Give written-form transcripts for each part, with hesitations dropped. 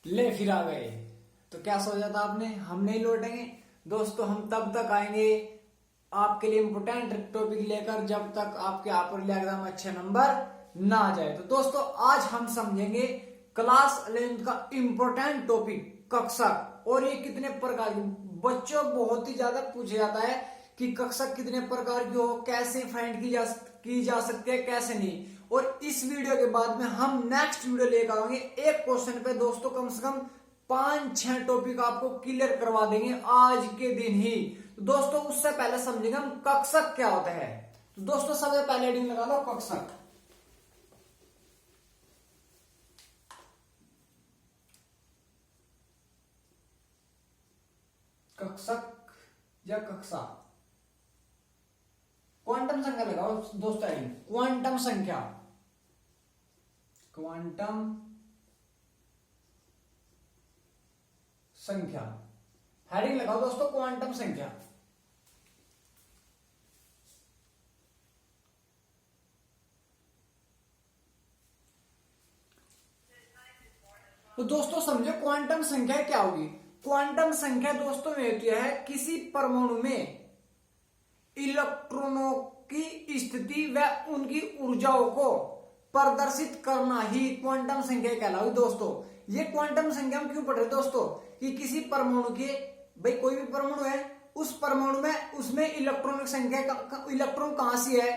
ले फिर आ गए। तो क्या सोचा था आपने, हम नहीं लौटेंगे दोस्तों। हम तब तक आएंगे आपके लिए इंपोर्टेंट टॉपिक लेकर जब तक आपके आखिरी एग्जाम अच्छे नंबर ना आ जाए। तो दोस्तों आज हम समझेंगे क्लास 11 का इंपोर्टेंट टॉपिक कक्षा। और ये कितने प्रकार की, बच्चों बहुत ही ज्यादा पूछा जाता है कि कक्षा कितने प्रकार की हो, कैसे फाइंड की जा सकती है, कैसे नहीं। और इस वीडियो के बाद में हम नेक्स्ट वीडियो लेकर आएंगे एक क्वेश्चन पे दोस्तों कम से कम 5-6 टॉपिक आपको क्लियर करवा देंगे आज के दिन ही। तो दोस्तों उससे पहले समझेंगे हम कक्षक क्या होता है। तो दोस्तों सबसे पहले हेडिंग लगा लो कक्षक। कक्षक या कक्षा, क्वांटम संख्या लगाओ दोस्तों। हेडिंग क्वांटम संख्या, क्वांटम संख्या हेडिंग लगाओ दोस्तों क्वांटम संख्या। तो दोस्तों समझो क्वांटम संख्या क्या होगी। क्वांटम संख्या दोस्तों में होती है किसी परमाणु में इलेक्ट्रॉनों की स्थिति व उनकी ऊर्जाओं को प्रदर्शित करना ही क्वांटम संख्या कहलाएगी दोस्तों। ये क्वांटम संख्या हम क्यों पढ़ रहे हैं दोस्तों कि किसी परमाणु के, भाई कोई भी परमाणु है, उस परमाणु में उसमें इलेक्ट्रॉन की संख्या इलेक्ट्रॉन कहां से है,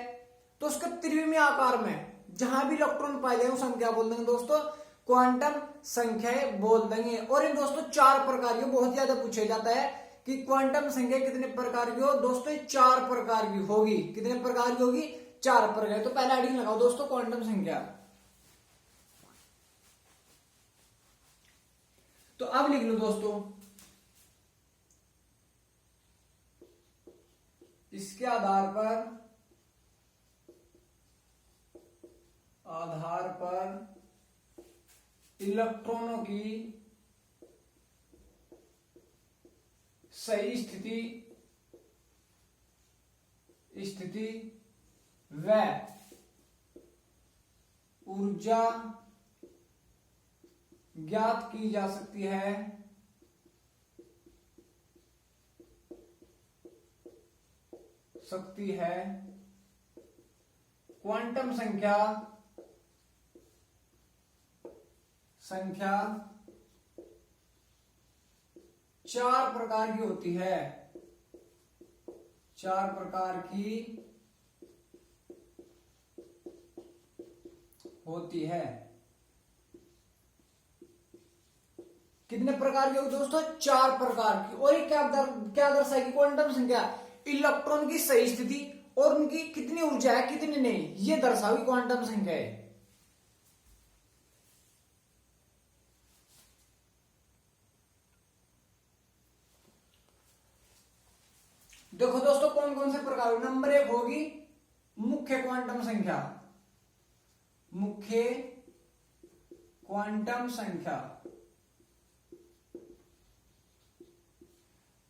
तो उसके त्रिविमीय आकार में जहां भी इलेक्ट्रॉन पाए जाए उस हम क्या बोल देंगे दोस्तों, क्वांटम संख्याएं बोल देंगे। और इन दोस्तों 4 प्रकार की, बहुत ज्यादा पूछा जाता है कि क्वांटम संख्या कितने प्रकार की हो। दोस्तों 4 प्रकार की होगी। कितने प्रकार की होगी? 4 प्रकार। तो पहला हेडिंग लगाओ दोस्तों क्वांटम संख्या। तो अब लिख लो दोस्तों, इसके आधार पर इलेक्ट्रॉनों की सही स्थिति व ऊर्जा ज्ञात की जा सकती है। क्वांटम संख्या 4 प्रकार की होती है। 4 प्रकार की होती है। कितने प्रकार की होगी दोस्तों? 4 प्रकार की। और ये क्या दर्शाएगी क्वांटम संख्या? इलेक्ट्रॉन की सही स्थिति और उनकी कितनी ऊर्जा है, कितनी नहीं, ये दर्शाएगी क्वांटम संख्या है। देखो दोस्तों कौन कौन से प्रकार। नंबर 1 होगी मुख्य क्वांटम संख्या। मुख्य क्वांटम संख्या।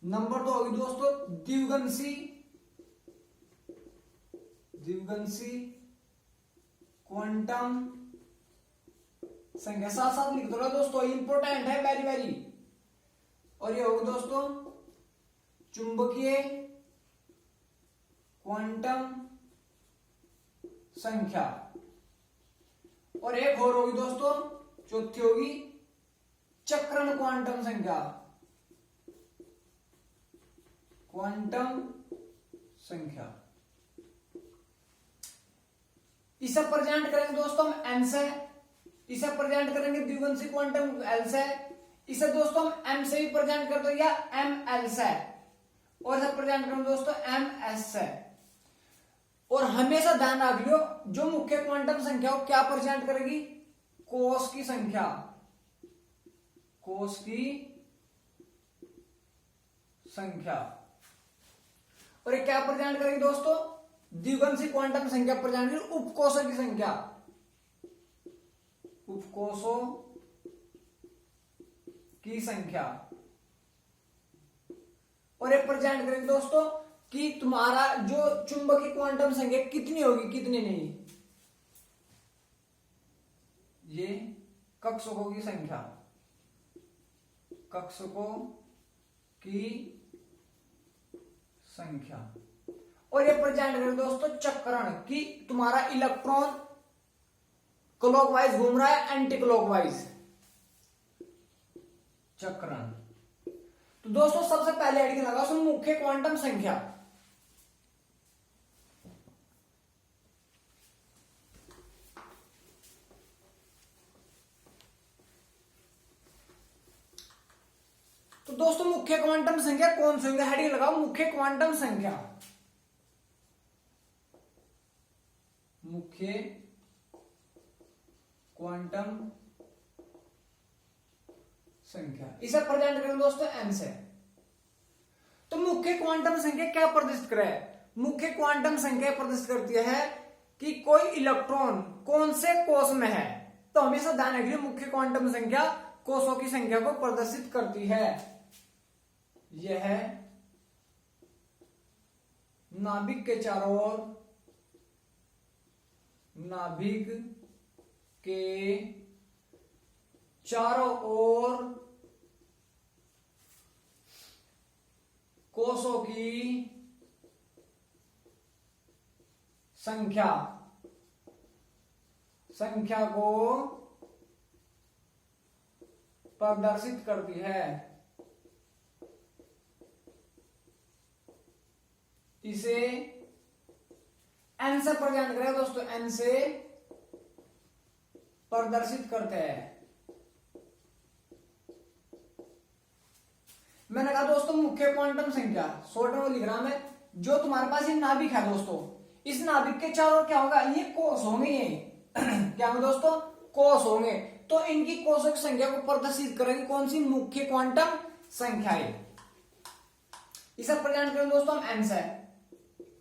नंबर 2 होगी दोस्तों द्विगंशी क्वांटम संख्या। साथ साथ लिख दो दोस्तों, इंपोर्टेंट है, वेरी वेरी। और ये होगी दोस्तों चुंबकीय क्वांटम संख्या। और एक और होगी दोस्तों, चौथी होगी चक्रण क्वांटम संख्या। क्वांटम संख्या इसे प्रेजेंट करेंगे दोस्तों हम एन से। इसे प्रेजेंट करेंगे द्विगंशी क्वांटम एल से। इसे दोस्तों हम एम से भी प्रेजेंट कर दो या एम एल से। और इसे प्रेजेंट करेंगे दोस्तों एम एस से। और हमेशा ध्यान रख लियो, जो मुख्य क्वांटम संख्या हो क्या प्रेजेंट करेगी? कोस की संख्या। कोस की संख्या। और ये क्या प्रेजेंट करेगी दोस्तों? द्विगंशी क्वांटम संख्या प्रेजेंट करेगी उपकोषों की संख्या। उपकोषों की संख्या। और ये प्रेजेंट करेगी दोस्तों कि तुम्हारा जो चुंबकीय क्वांटम संख्या कितनी होगी, कितनी नहीं। ये कक्षकों की संख्या। कक्षकों की संख्या। और ये प्रेजेंट करें दोस्तों चक्रण कि तुम्हारा इलेक्ट्रॉन क्लॉकवाइज घूम रहा है एंटी क्लॉकवाइज, चक्रण। तो दोस्तों सबसे पहले हेडिंग लगा उसमें मुख्य क्वांटम संख्या। तो दोस्तों मुख्य क्वांटम संख्या कौन सी होंगे, हेडिंग लगाओ मुख्य क्वांटम संख्या। मुख्य क्वांटम संख्या इसे प्रेजेंट करें दोस्तों एन से। तो मुख्य क्वांटम संख्या क्या प्रदर्शित करे, मुख्य क्वांटम संख्या प्रदर्शित करती है कि कोई इलेक्ट्रॉन कौन से कोष में है। तो हमेशा ध्यान रखिए मुख्य क्वांटम संख्या कोषों की संख्या को प्रदर्शित करती है। यह नाभिक के चारों ओर, नाभिक के चारों ओर कोषों की संख्या को प्रदर्शित करती है। इसे एन से प्रेजेंट करें दोस्तों, एन से प्रदर्शित करते हैं। मैंने कहा दोस्तों मुख्य क्वांटम संख्या शॉर्ट में लिख रहा मैं, जो तुम्हारे पास ये नाभिक है दोस्तों, इस नाभिक के चारों ओर क्या होगा, ये कोष होंगे, ये क्या होंगे दोस्तों, कोष होंगे। तो इनकी कोषों की संख्या को प्रदर्शित करेंगे कौन सी, मुख्य क्वांटम संख्या है। इसे प्रेजेंट करेंगे दोस्तों हम एन से।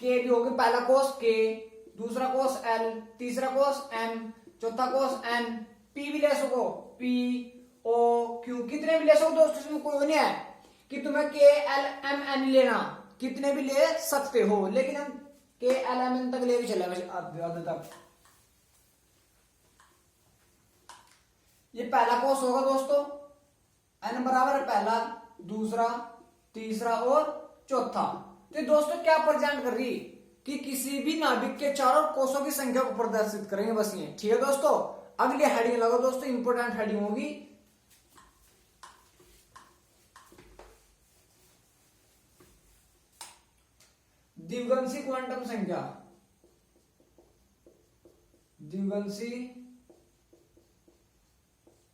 के भी होगी, पहला कोष के, दूसरा कोष एल, तीसरा कोष एम, चौथा कोष एन। पी भी ले सको, पी ओ क्यू, कितने भी ले सको दोस्तों, इसमें कोई नहीं है कि तुम्हें के एल एम एन लेना, कितने भी ले सकते हो, लेकिन हम के एल एम एन तक लेके चले तक। ये पहला कोष होगा दोस्तों, एन बराबर पहला, दूसरा, तीसरा और चौथा। तो दोस्तों क्या प्रेजेंट कर रही कि किसी भी नाभिक के चारों कोषों की संख्या को प्रदर्शित करेंगे, बस ये ठीक है दोस्तों। अगली हेडिंग लगाओ दोस्तों, इंपोर्टेंट हेडिंग होगी द्विवंशी क्वांटम संख्या। द्विवंशी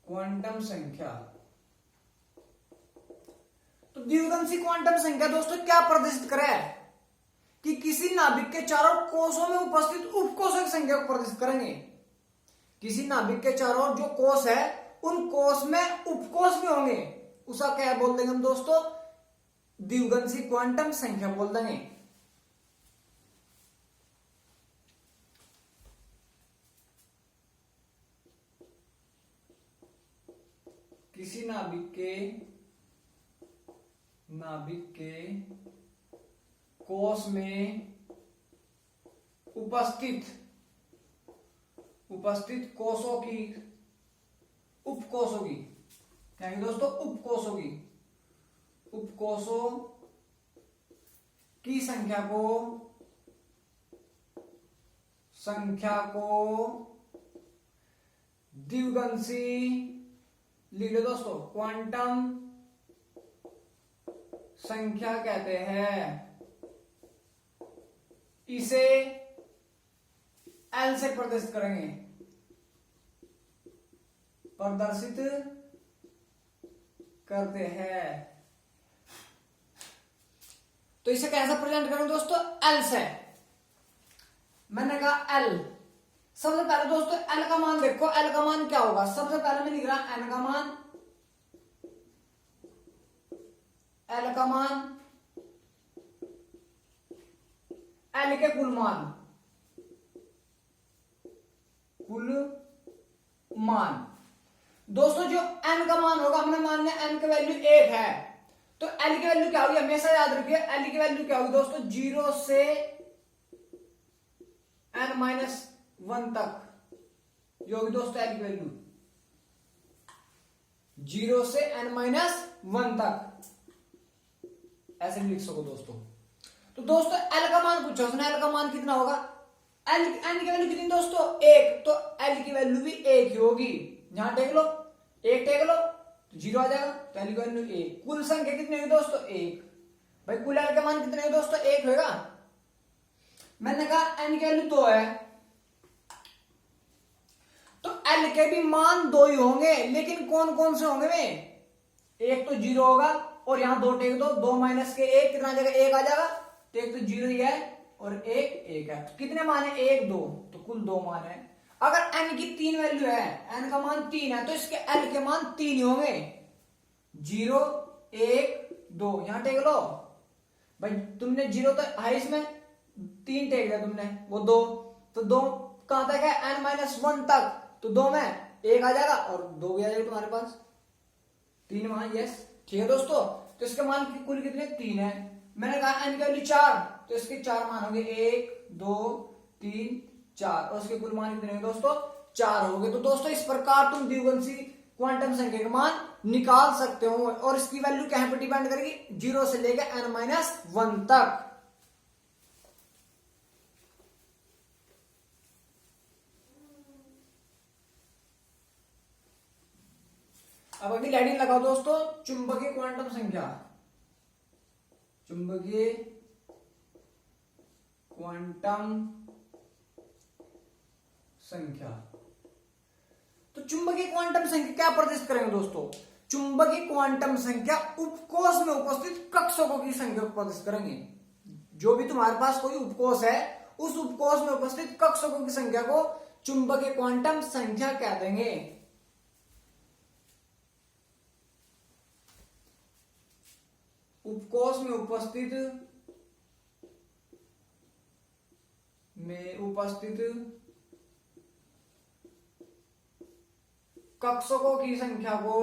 क्वांटम संख्या। तो द्विवंशी क्वांटम संख्या दोस्तों क्या प्रदर्शित करे कि किसी नाभिक के चारों कोषों में उपस्थित उपकोषों की संख्या को प्रदर्शित करेंगे। किसी नाभिक के चारों जो कोष है उन कोष में उपकोष भी होंगे, उसका क्या बोल देंगे हम दोस्तों, द्विवंशी क्वांटम संख्या बोल देंगे। किसी नाभिक के कोष में उपस्थित कोषों की, उपकोषों की, क्या है दोस्तों, उपकोषों की संख्या को द्विवंशी लिख लो दोस्तों, क्वांटम संख्या कहते हैं। इसे एल से प्रदर्शित करेंगे, प्रदर्शित करते हैं। तो इसे कैसे प्रेजेंट करें दोस्तों, एल से। मैंने कहा एल, सबसे पहले दोस्तों एल का मान देखो, एल का मान क्या होगा, सबसे पहले मैं लिख रहा एन का मान, एल का मान, एल के कुल मान दोस्तों, जो एन का मान होगा, हमने मान लिया एन की वैल्यू 1 है, तो एल की वैल्यू क्या होगी, हमेशा याद रखिए एल की वैल्यू क्या होगी दोस्तों, 0 से n-1 तक जो होगी दोस्तों एल की वैल्यू 0 से n-1 तक, ऐसे भी लिख सको दोस्तों। तो दोस्तों एल का मान पूछा उसने, एल का मान कितना होगा, एल एन की वैल्यू कितनी दोस्तों 1, तो एल की वैल्यू भी 1 ही होगी। यहां टेक लो, 1 टेक लो तो 0 आ जाएगा, तो एल की वैल्यू 1। कुल संख्या कितनी होगी दोस्तों 1। भाई कुल एल का मान कितने दोस्तों 1 होगा। मैंने कहा एन की वैल्यू 2 है, तो एल के भी मान 2 ही होंगे, लेकिन कौन कौन से होंगे वे, एक तो 0 होगा और यहां 2 टेक दो, 2 माइनस के 1 कितना आ जाएगा 1 आ जाएगा, तो एक तो 0 ही है और एक 1 है। तो कितने मान है 1 2, तो कुल 2 मान है। अगर n की 3 वैल्यू है, n का मान 3 है, तो इसके l के मान 3 ही होंगे, 0 1 2। यहां टेक लो भाई, तुमने 0 तो है इसमें, 3 टेक दिया तुमने, वो 2, तो 2 कहां तक है n-1 तक, तो 2 में 1 आ जाएगा और 2 भी आ जाएगा तुम्हारे पास, 3 मान। यस ठीक है दोस्तों, तो इसके मान कुल कितने 3 है। मैंने कहा n की वैल्यू 4, तो इसके 4 मान होंगे 1 2 3 4, और उसके कुल मान कितने दोस्तों 4 हो गए। तो दोस्तों इस प्रकार तुम द्विगुणसी क्वांटम संख्या के मान निकाल सकते हो, और इसकी वैल्यू कहां पर डिपेंड करेगी, 0 से लेकर n-1 तक। अब अगली हेडिंग लगाओ दोस्तों, चुंबकीय क्वांटम संख्या। चुंबकीय क्वांटम संख्या। तो चुंबकीय क्वांटम संख्या क्या प्रदर्शित करेंगे दोस्तों, चुंबकीय क्वांटम संख्या उपकोष में उपस्थित कक्षकों की संख्या को प्रदर्शित करेंगे। जो भी तुम्हारे पास कोई उपकोष है, उस उपकोष में उपस्थित कक्षकों की संख्या को चुंबकीय क्वांटम संख्या कह देंगे। उपकोष में उपस्थित कक्षकों की संख्या को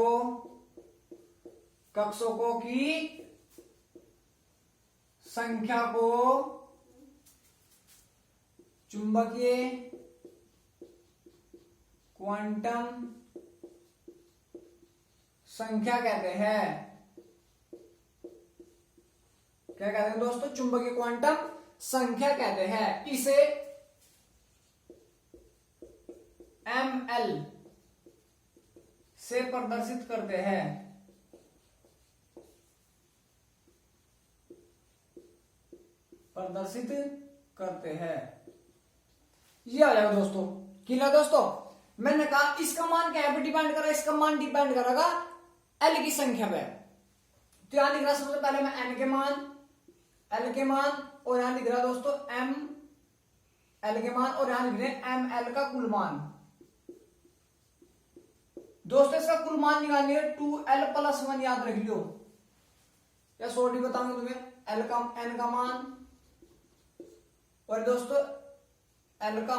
चुंबकीय क्वांटम संख्या कहते हैं। क्या कहते हैं दोस्तों, चुंबकीय क्वांटम संख्या कहते हैं। इसे ml से प्रदर्शित करते हैं। ये आ जाएगा दोस्तों, क्लियर दोस्तों। मैंने कहा इसका मान क्या पे डिपेंड करा, इसका मान डिपेंड करेगा एल की संख्या पे। तो यहां लिख रहा सबसे पहले मैं एल के मान और यहां लिख रहा दोस्तों एम एल के मान, और यहां लिख रहे एम एल का कुल मान। दोस्तों इसका कुल मान निकालनी है 2l+1, याद रख लो, या शॉर्ट बताऊंगा तुम्हें। एन का मान और दोस्तों एल का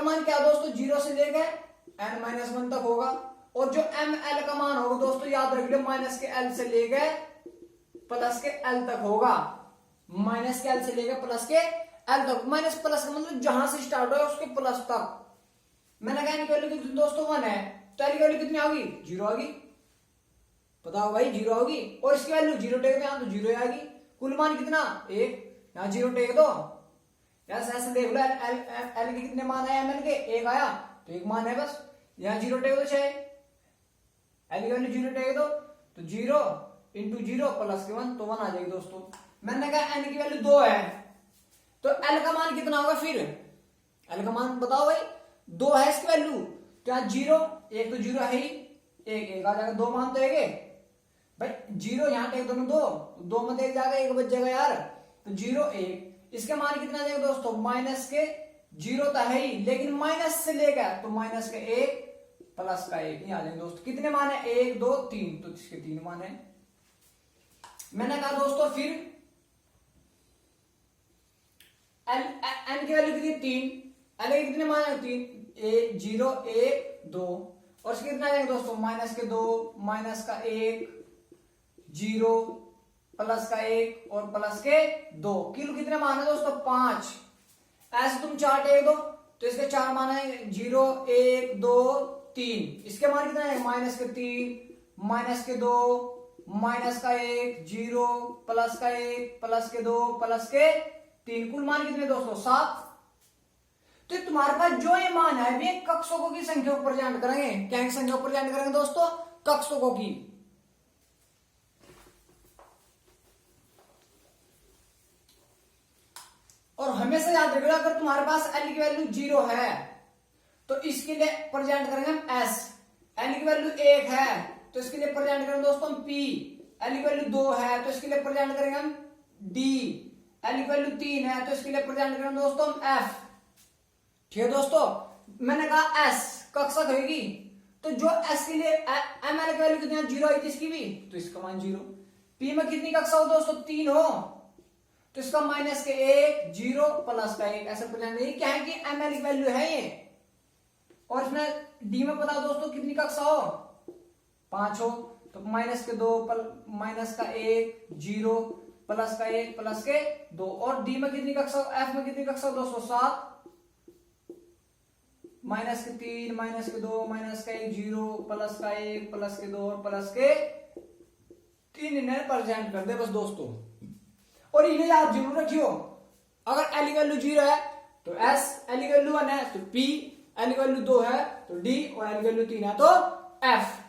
मान क्या दोस्तों 0 से लेकर n-1 तक होगा, और जो एम एल का मान होगा दोस्तों याद रख लो माइनस के एल से लेकर प्लस के एल तक होगा। माइनस के एल से लेकर प्लस के एल तक, माइनस प्लस का मतलब जहां से स्टार्ट हो उसके प्लस तक। मैंने कहा इनकी वैल्यू दोस्तों 1 है, तो एल की वैल्यू कितनी होगी 0 होगी, बताओ भाई 0 होगी, और इसकी वैल्यू 0 टेक दो यहां तो 0 आएगी। कुल मान कितना 1, यहां 0 टेक दो, ऐसे देख लो एल के कितने मान आए, एमएल के 1 आया तो 1 मान है बस, यहां 0 टेक दो 6, एल की वैल्यू 0 टेक दो तो 0 इंटू 0 प्लस के 1 तो 1 आ जाएगी दोस्तों। मैंने कहा एन की वैल्यू 2 है, तो एल का मान कितना होगा, फिर एल का मान बताओ भाई 2 है इसकी वैल्यू, तो यहां 0 1 तो 0 है ही, 1 आ जाएगा, 2 मान तो 1 है भाई, 0 यहां टेक दो 2 में 1 जाएगा, 1 बच जाएगा यार, तो 0 1। इसके मान कितना आ जाएगा दोस्तों, माइनस के 0 तो है ही, लेकिन माइनस से लेकर तो maइनस के 1 प्लस का 1 नहीं आ जाएंगे दोस्तों। कितने मान है 1 2 3, तो इसके 3 मान है। मैंने कहा दोस्तों फिर एन की वैल्यू कितनी 3, एल के कितने मान है 3, 0 1 2, और इसके कितना आ जाएगा दोस्तों माइनस के 2 माइनस का 1 0 प्लस का 1 और प्लस के 2। किलो कितने मान है दोस्तों 5। ऐसे तुम 4 टेक दो तो इसके 4 मान है 0 1 2 3, इसके मान कितना है माइनस के 3, माइनस के 2, माइनस का 1, 0, प्लस का 1, प्लस के 2, प्लस के 3, कुल मान कितने दोस्तों 7। तो तुम्हारे पास जो ये मान है वे कक्षकों की संख्या को प्रेजेंट करेंगे। क्या की संख्या को प्रेजेंट करेंगे दोस्तों? कक्षकों की। और हमेशा याद रखिएगा अगर तुम्हारे पास एल की वैल्यू 0 है तो इसके लिए प्रेजेंट करेंगे हम एस। एल की वैल्यू 1 है तो इसके लिए प्रेजेंट करेंगे दोस्तों हम पी। एल की वैल्यू 2 है तो इसके लिए प्रेजेंट करेंगे हम डी। एल की वैल्यू 3 है तो इसके लिए प्रेजेंट करेंगे दोस्तों हम एफ। ठीक है दोस्तों, मैंने कहा एस कक्षक होगी तो जो एस के लिए एम एल की वैल्यू कितनी है 0 आई थी इसकी भी, तो इसका मान 0। पी में कितनी कक्षा हो दोस्तों 3 हो तो इसका माइनस के 1, 0, प्लस का 1, ऐसे प्रेजेंट नहीं। क्या है कि एम एल की वैल्यू है ये। और इसमें डी में बताओ दोस्तों कितनी कक्षा हो 5 हो तो माइनस के 2, माइनस का 1, 0, प्लस का 1, प्लस के 2। और डी में कितनी कक्षा हो, एफ में कितनी कक्षा हो दोस्तों 7, माइनस के 3, माइनस के 2, माइनस का 1, 0, प्लस का 1, प्लस के 2 और प्लस के 3 इन्हें प्रेजेंट कर दे बस दोस्तों। और इन्हें याद जरूर रखियो, अगर एल की वैल्यू 0 है तो एस, एल की वैल्यू 1 है तो पी, एल की वैल्यू 2 है तो डी और एल की वैल्यू 3 है तो एफ।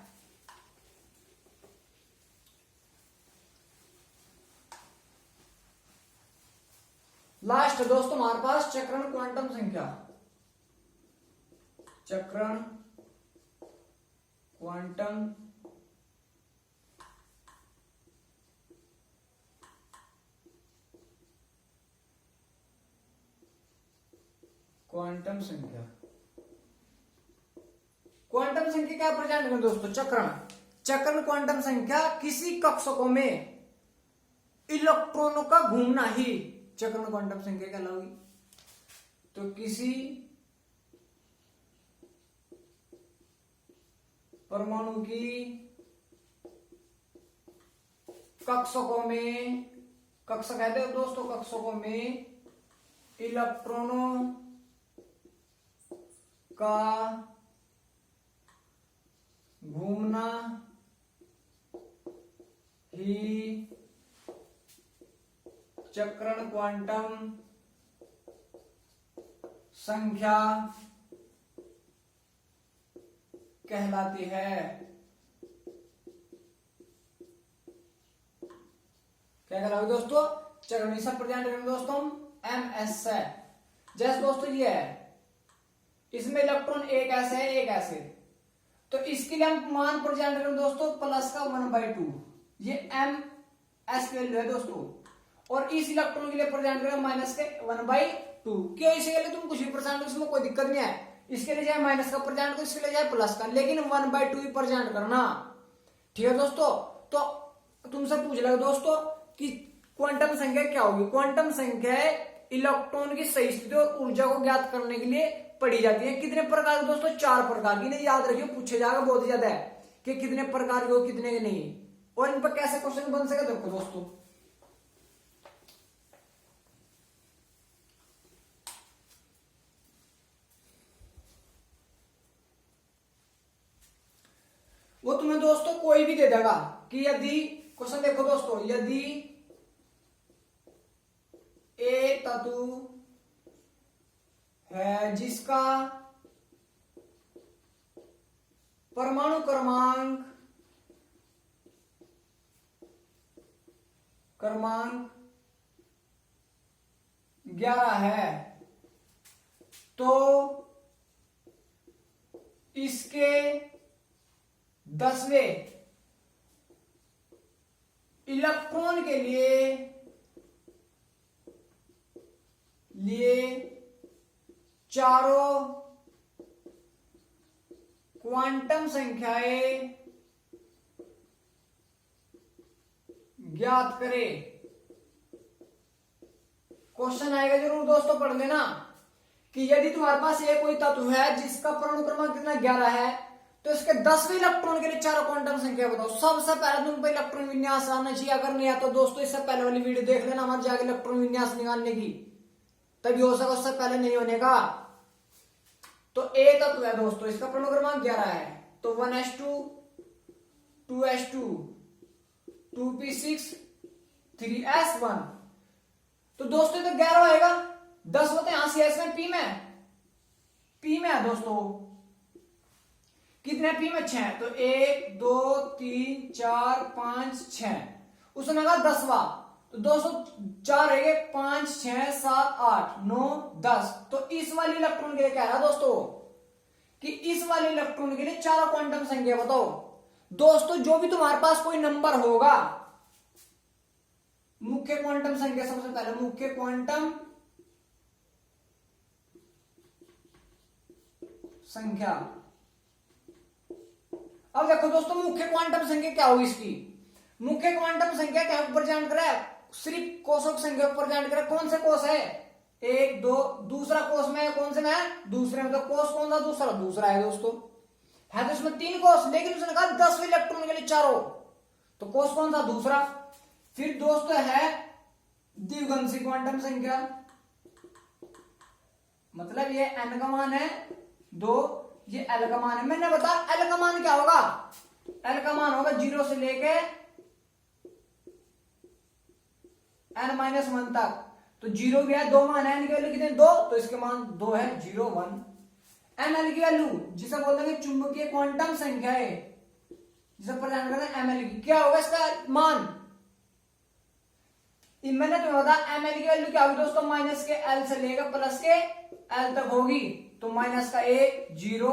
लास्ट है दोस्तों हमारे पास चक्रण क्वांटम संख्या। चक्रण क्वांटम क्वांटम संख्या। क्वांटम संख्या क्या प्रेजेंट करें दोस्तों? चक्रण। चक्रण क्वांटम संख्या किसी कक्षकों में इलेक्ट्रॉनों का घूमना ही चक्रण क्वांटम संख्या कहलाएगी। तो किसी परमाणु की कक्षकों में, कक्षा कहते हैं दोस्तों कक्षकों में इलेक्ट्रॉनों का घूमना ही चक्रण क्वांटम संख्या कहलाती है। क्या कहलाती दोस्तों? चक्रण। सब प्रेजेंट करेंगे दोस्तों एम एस है। जैसे दोस्तों ये है, इसमें इलेक्ट्रॉन एक ऐसे है एक ऐसे, तो इसके लिए हम मान प्रेजेंट करेंगे दोस्तों प्लस का 1/2। ये एम एस की वैल्यू है दोस्तों। और इस इलेक्ट्रॉन के लिए प्रेजेंट करेंगे माइनस के 1/2। क्यों? इसके लिए तुम कुछ भी प्रेजेंट, इसमें कोई दिक्कत नहीं है। इसके लिए चाहे माइनस का प्रेजेंट करो, इसके लिए चाहे प्लस का, लेकिन 1/2 ही प्रेजेंट करना। ठीक है दोस्तों। तो तुमसे पूछ लगा दोस्तों कि क्वांटम संख्या क्या होगी? क्वांटम संख्या इलेक्ट्रॉन की सही स्थिति और ऊर्जा को ज्ञात करने के लिए पढ़ी जाती है। कितने प्रकार के दोस्तों? 4 प्रकार की। नहीं याद रखियो, पूछे जाएगा बहुत ज्यादा है कि कितने प्रकार के हो कितने के नहीं। और इन पर कैसे क्वेश्चन बन सके देखो दोस्तों। वो तुम्हें दोस्तों कोई भी दे देगा कि यदि, क्वेश्चन देखो दोस्तों, यदि एक तत्व है जिसका परमाणु क्रमांक 11 है तो इसके 10वें इलेक्ट्रॉन के लिए चारों क्वांटम संख्याएं ज्ञात करे। क्वेश्चन आएगा जरूर दोस्तों, पढ़ लेना कि यदि तुम्हारे पास ये कोई तत्व है जिसका परमाणु क्रमांक कितना 11 है तो इसके 10वें इलेक्ट्रॉन के लिए चारों क्वांटम संख्या बताओ। सबसे पहले तुम पे इलेक्ट्रॉन विन्यास आना चाहिए। अगर नहीं आता तो दोस्तों इससे पहले वाली वीडियो देख लेना हमारे जाके इलेक्ट्रॉन विन्यास निकालने की, तभी हो सका, उससे पहले नहीं होने का। तो ए तत्व है दोस्तों, इसका परमाणु क्रमांक 11 है। तो 1s2 2s2 2p6 3s1। तो दोस्तों तो 11 आएगा, 10 होते हैं यहां से में पी में है दोस्तों, कितने पी में 6, तो 1 2 3 4 5 6, उसने कहा 10वां, तो 204 रहेंगे, 5 6 7 8 9 10। तो इस वाली इलेक्ट्रॉन के लिए कह रहा है दोस्तों कि इस वाले इलेक्ट्रॉन के लिए चारों क्वांटम संख्या बताओ। दोस्तों जो भी तुम्हारे पास कोई नंबर होगा, मुख्य क्वांटम संख्या, सबसे पहले मुख्य क्वांटम संख्या। अब देखो दोस्तों मुख्य क्वांटम संख्या क्या होगी इसकी, मुख्य क्वांटम संख्या क्या ऊपर जान कर सिर्फ कोषों की संख्या ऊपर जान कर, कौन से कोष है 1 2, दूसरा कोष में है, कौन से में है दूसरे में, तो कोष कौन सा दूसरा है दोस्तों, है तो इसमें 3 कोष, लेकिन उसने कहा 10 इलेक्ट्रॉन के लिए चारों, तो कोष कौन सा दूसरा। फिर दोस्तों है द्विगंशी क्वांटम संख्या, मतलब ये n का मान है 2, ये l का मान है। मैंने बताया l का मान क्या होगा, l का मान होगा 0 से लेके n-1 तक, तो 0 भी है, 2 मान है, n की वैल्यू कितने 2, तो इसके मान 2 है 0 1। ml की वैल्यू जिसे बोलते हैं चुंबकीय क्वांटम संख्या है, जिसे प्रदान करते हैं ml की, क्या होगा इसका मान, मैंने तुम्हें बताया ml की वैल्यू क्या होगी दोस्तों, माइनस के l से लेकर प्लस के l तक होगी, तो माइनस का 1 0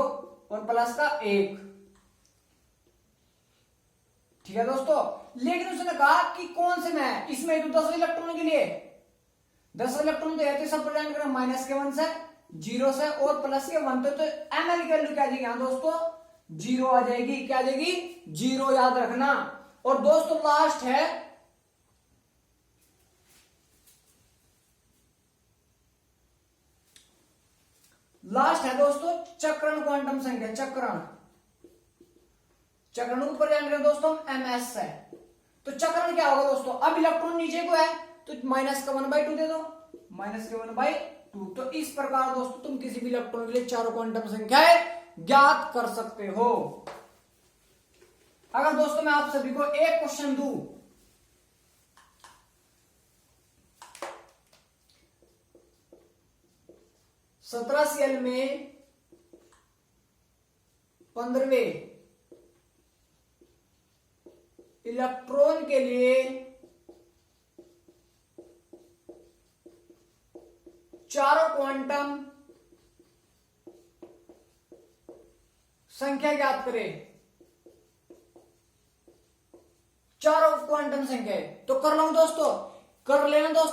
और प्लस का 1, ठीक है दोस्तों। लेकिन उसने कहा कि कौन से में है, इसमें तो 10 इलेक्ट्रॉन के लिए 10 इलेक्ट्रॉन तो है, सब प्रदान करना माइनस के 1 से 0 से और प्लस के 1, तो ml की वैल्यू क्या आ जाएगी यहां दोस्तों 0 आ जाएगी, क्या आ जाएगी 0, याद रखना। और दोस्तों लास्ट है दोस्तों चक्रण क्वांटम संख्या, चक्रण को ऊपर जान दोस्तों ms है। तो चक्रण क्या होगा दोस्तों, अब इलेक्ट्रॉन नीचे को है तो माइनस का 1/2 दे दो, माइनस के 1/2। तो इस प्रकार दोस्तों तुम किसी भी इलेक्ट्रॉन के लिए चारों क्वांटम संख्याएं ज्ञात कर सकते हो। अगर दोस्तों मैं आप सभी को एक क्वेश्चन दूं, Cl में 15वें इलेक्ट्रॉन के लिए चारों क्वांटम संख्या ज्ञात करें, चारों क्वांटम संख्या, तो कर लो दोस्तों, कर लेना दोस्तों।